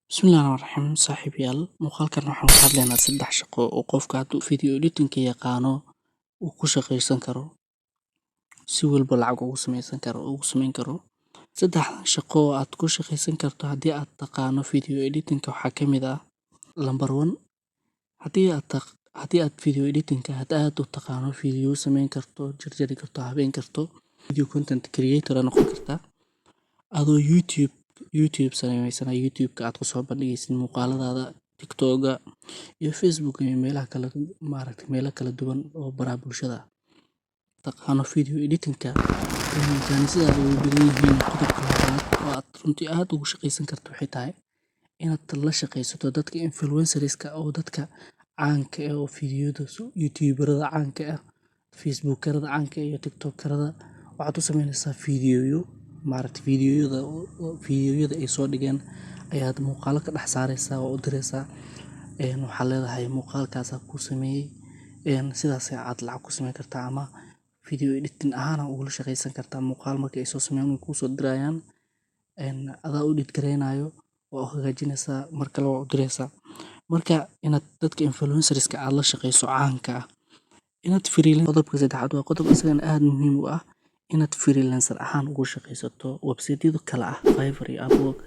Bismillahirrahmanirrahiim. Saaxiibayaal, muuqaalkan waxaan ka hadlaynaa saddex shaqo oo qofka hadduu video editing-ka yaqaano uu ku shaqaysan karo, si walba lacag ugu samayn karo. Saddexdan shaqo oo aad ku shaqaysan karto haddii aad taqaano video editing-ka waxaa ka mid ah: Number one, haddii aad video editing-ka aad u taqaano, video samayn karto, jarjari karto, habeyn karto, video content creator noqon kartaa, adoo YouTube sameysana YouTube-ka aad ku soo bandhigaysid muuqaaladaada, TikTok-ga iyo Facebook iyo meelo kala duwan oo baraha bulshada ah. Taqaano video editing-ka janisyada way badan yihiin. Qodobka labaad oo aad runtii aad ugu shaqaysan karto waxay tahay inaad la shaqaysato dadka influencerska oo dadka caanka ah oo videoda YouTuberada caanka ah, Facebookerada caanka ah iyo TikTokerada. Waxaad u samaynaysaa fiidiyowyada ay soo dhigeen ayaad muuqaalo ka dhex saaraysaa oo u diraysaa. Waxaad leedahay muuqaalkaas kuu sameeyey, sidaas aad lacag ku samayn kartaa ama video editing ahaan ugula shaqaysan kartaa. Muuqaal markay ay soo sameeyaan way kuu soo dirayaan, adaa u edit gareynayo oo u hagaajinaysaa, mar kale waa u diraysaa. Marka inaad dadka influencerska aad la shaqayso caanka ah, qodobka saddexaad waa qodob isagana aad muhiim u ah, inaad freelancer ahaan ugu shaqaysato website-yada kala ah Fiverr iyo Upwork.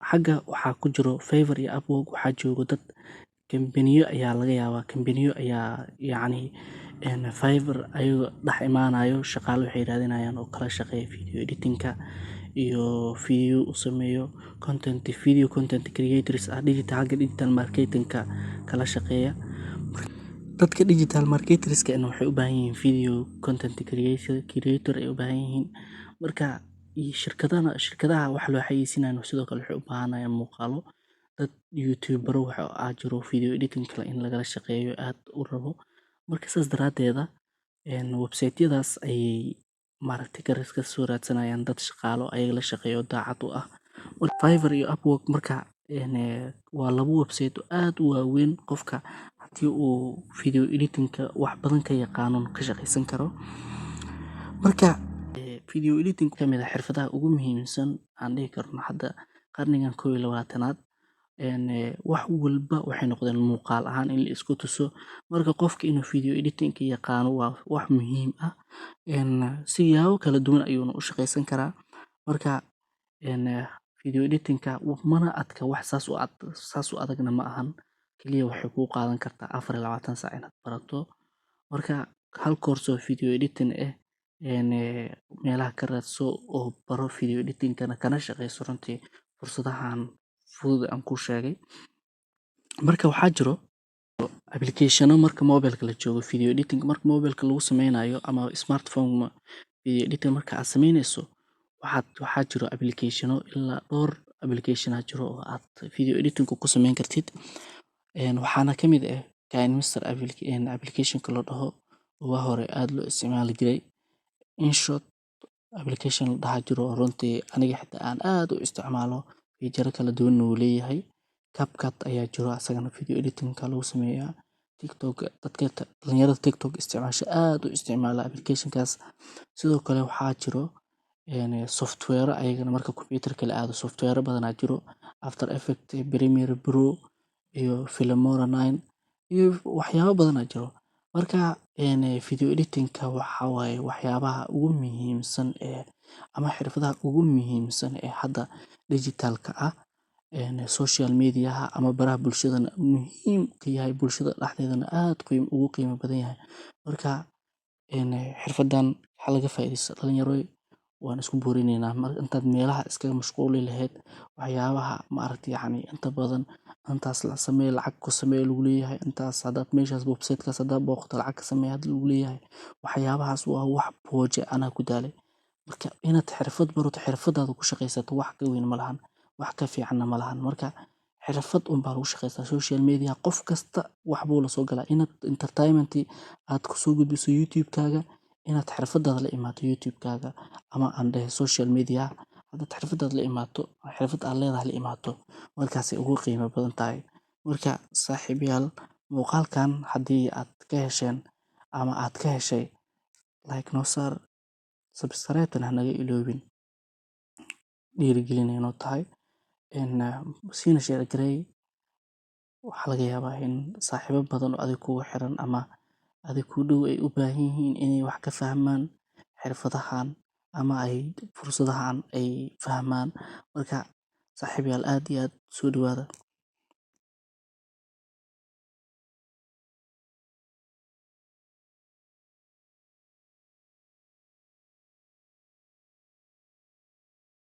Xagga waxaa ku jiro Fiverr iyo Upwork, waxaa joogo dad kambaniyo ayaa laga yaabaa, kambaniyo ayaa Fiverr ayaga dhex imaanayo, shaqaale waxay raadinayaan oo kala shaqeeya video editing-ka iyo video u sameeyo video content creators ah, digital marketing-ka kala shaqeeya. Dadka digital marketerska waxay u baahan yihiin video content creator ay u baahan yihiin. Marka shirkadaha wax loo xayeysiinayo sidoo kale waxay u baahanayaan muuqaalo. Dad YouTubero waxaa jiro video editing kale in lagala shaqeeyo aad u rabo. Marka saas daraaddeeda website-yadaas ayay ka soo raadsanayaan dad shaqaalo ayaga la shaqeeyo daacad u ah. Fiverr iyo Upwork waa labo website oo aad u waaweyn, qofka haddii uu video editing-ka wax badan ka yaqaano ka shaqaysan karo. Marka video editing ka mid ah xirfadaha ugu muhiimsan aan dhihi karno hadda qarnigan 21-aad. Wax walba waxay noqdeen muuqaal ahaan in la isku tuso. Marka qofka inuu video editing-ka yaqaano waa wax muhiim ah, siyaabo kala duwan ayuuna u shaqaysan karaa. Marka video editing-ka mana adka, wax saas u adagna ma ahan, kaliya waxay kuu qaadan kartaa 24 saac inaad barato. Marka hal course oo video editing ah meelaha ka raadso oo baro video editing-kana kana shaqayso runtii fursadahan fudud aan kuu sheegay. Marka waxaa jiro applicationo marka mobile-ka la joogo video editing marka mobile-ka lagu sameynayo ama smartphone video editing marka aad sameynayso, waxaa jiro applicationo ilaa dhowr application jiro oo aad video editing ku samayn kartid. Waxaana ka mid ah KineMaster application-ka la dhaho oo hore aad loo isticmaali jiray. InShot application la dhaha jiro runtii aniga xitaa aan aad u isticmaalo, feature kala duwan uu leeyahay. CapCut ayaa jiro asagana video editing-ka lagu sameeyaa. TikTok, dadka dhalinyarada TikTok isticmaasha aad u isticmaala application-kaas. Sidoo kale waxaa jiro software ayagana marka computer-ka la aado software badan jiro, After Effects, Premiere Pro iyo Filmora 9 iyo waxyaabo badan jiro. Marka video editing-ka waxaa waaye waxyaabaha ugu muhiimsan ama xirfadaha ugu muhiimsan hadda digital-ka ah, social media-ha ama baraha bulshadana muhiim ka yahay, bulshada dhexdeedana aad ugu qiimo badan yahay. Marka xirfadan waxaa laga faa'iideysto dhalinyaroy, waan isku boorinaynaa intaad meelaha iskaga mashquuli lahayd waxyaabaha inta badan intaas la sameeyo lacag ku sameeyo lagu leeyahay, intaas hadaad meeshaas website-kaas hadaad booqato lacag ka sameeyo lagu leeyahay. Waxyaabahaas waa wax booje anaa ku daalay. Marka inaad xirfad barato, xirfadaada ku shaqaysato wax ka weyn ma lahan, wax ka fiicanna ma lahan. Marka xirfad baa lagu shaqaystaa social media. Qof kasta wax buu la soo galaa inaad entertainment aad ku soo gudbiso YouTube-kaaga, inaad xirfadaada la imaato YouTube-kaaga ama aan dhahay social media. Haddaad xirfadaada la imaato, xirfad aad leedahay la imaato, markaasay ugu qiimo badan tahay. Marka saaxiibayaal, muuqaalkan haddii aad ka hesheen ama aad ka heshay, like noo saar, subscribe-tana hanaga iloobin, dhiirigelin ay noo tahay. siina share gareey. Waxaa laga yaabaa in saaxiibo badan oo adiga kugu xiran ama adiga kuu dhow ay u baahan yihiin inay wax ka fahmaan xirfadahan ama ay fursadahan ay fahmaan. Marka saaxiibayaal aad iyo aad soo dhawaada.